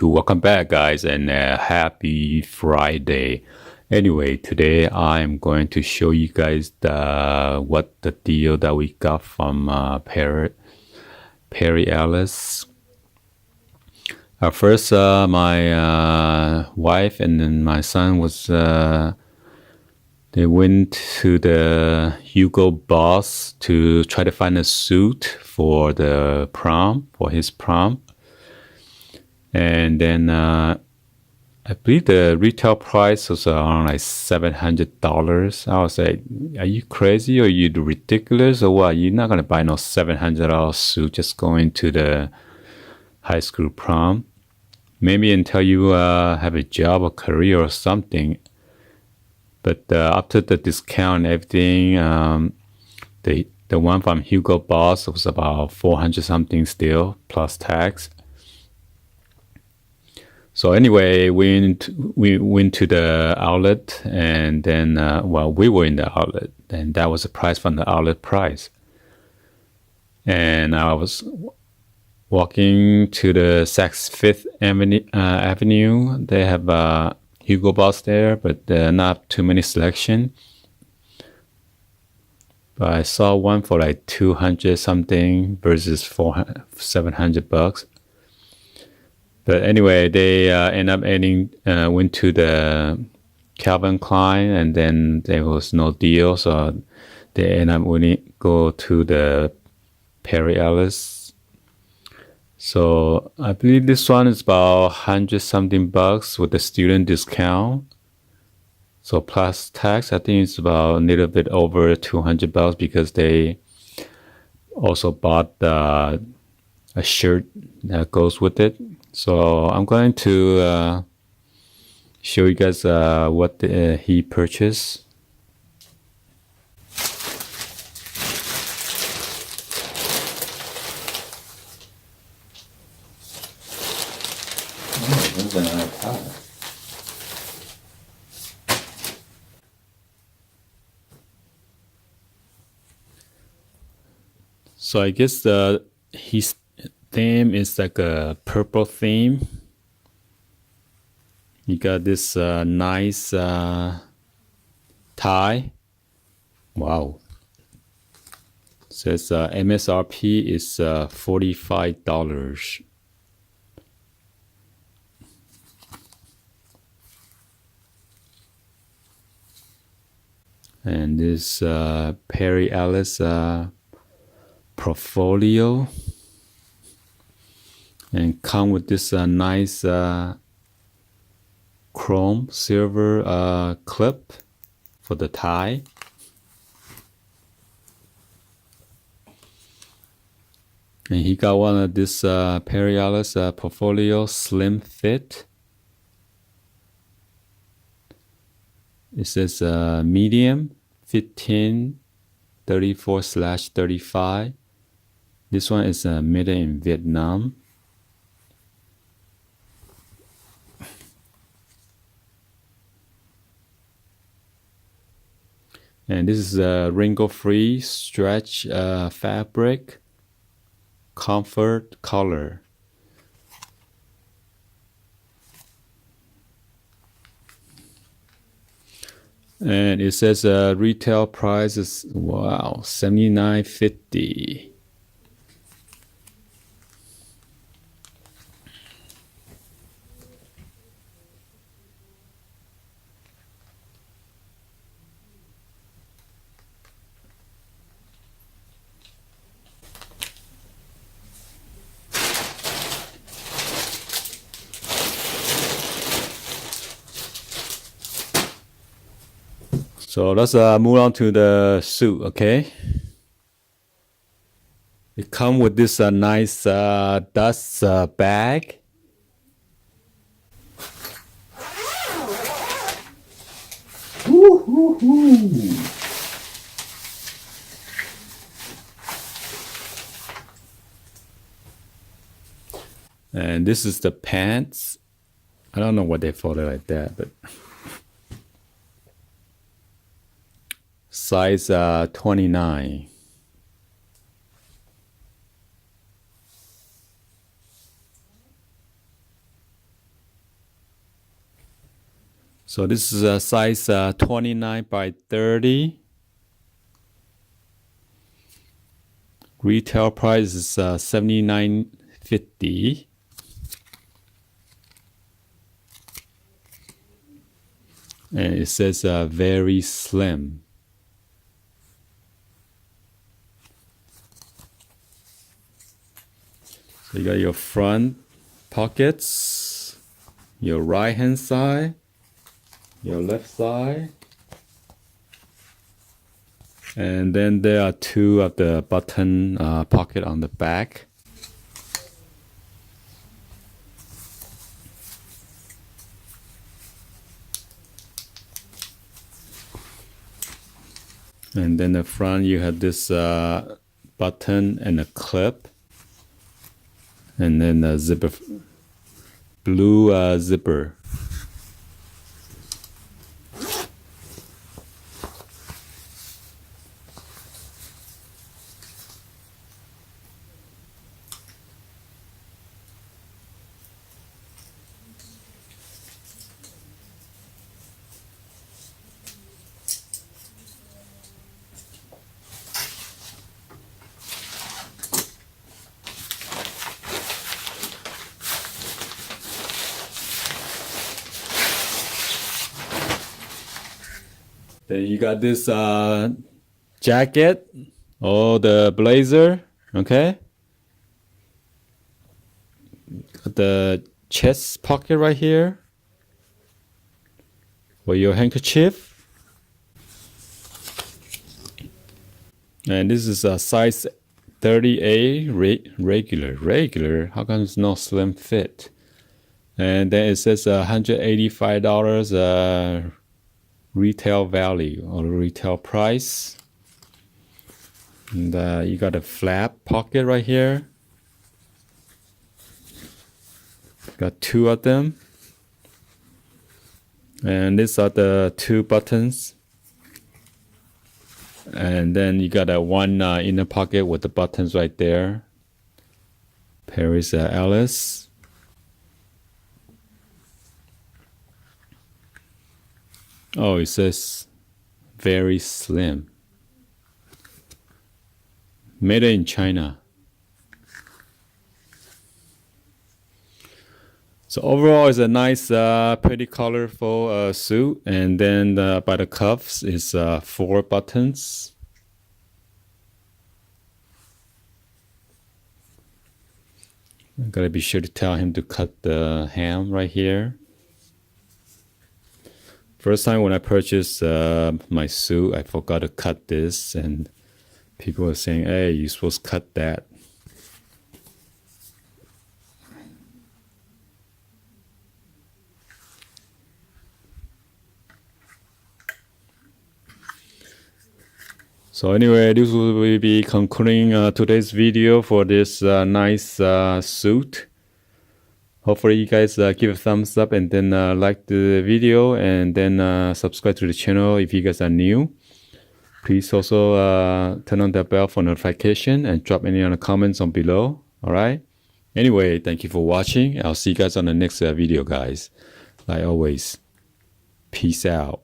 YouTube. Welcome back, guys, and happy Friday. Anyway, today I'm going to show you guys what the deal that we got from Perry Ellis. First, my wife and then my son they went to the Hugo Boss to try to find a suit for the prom, for his prom. And then I believe the retail price was around like $700. I was like, are you crazy or are you ridiculous or what? You're not going to buy no $700 suit just going to the high school prom. Maybe until you have a job or career or something. But after the discount and everything, the one from Hugo Boss was about $400 something still, plus tax. So anyway, we went to the outlet, and then we were in the outlet, and that was the price from the outlet price. And I was walking to the Saks Fifth Avenue. They have Hugo Boss there, but not too many selection. But I saw one for like 200 something versus $700. But anyway, they end up went to the Calvin Klein, and then there was no deal, so they end up go to the Perry Ellis. So I believe this one is about 100 something bucks with the student discount. So plus tax, I think it's about a little bit over $200 because they also bought a shirt that goes with it. So I'm going to show you guys what he purchased. So I guess his theme is like a purple theme. You got this nice tie. Wow. It says MSRP is $45. And this Perry Ellis portfolio, and come with this nice chrome silver clip for the tie. And he got one of this Perry Ellis portfolio slim fit. It says medium 1534/35. This one is made in Vietnam. And this is a wrinkle-free stretch fabric, comfort color. And it says retail price is, wow, $79.50. So let's move on to the suit, okay? It comes with this nice dust bag. Woo-hoo-hoo. And this is the pants. I don't know what they folded like that, but size 29. So this is a size 29 by 30. Retail price is $79.50. And it says very slim. So you got your front pockets, your right hand side, your left side, and then there are two of the button pocket on the back. And then the front you have this button and a clip, and then a zipper, blue zipper. Then you got this jacket or the blazer, okay? Got the chest pocket right here for your handkerchief. And this is a size 30A regular. How come it's not slim fit? And then it says $185 retail value or retail price. And you got a flap pocket right here. Got two of them. And these are the two buttons. And then you got a one inner pocket with the buttons right there. Paris Ellis. Oh, it says very slim. Made in China. So overall, it's a nice, pretty colorful suit. And then by the cuffs is 4 buttons. I gotta be sure to tell him to cut the hem right here. First time when I purchased my suit, I forgot to cut this, and people were saying, "Hey, you're supposed to cut that." So anyway, this will be concluding today's video for this nice suit. Hopefully you guys give a thumbs up and then like the video, and then subscribe to the channel if you guys are new. Please also turn on the bell for notification and drop any other comments on below. All right. Anyway, thank you for watching. I'll see you guys on the next video, guys. Like always, peace out.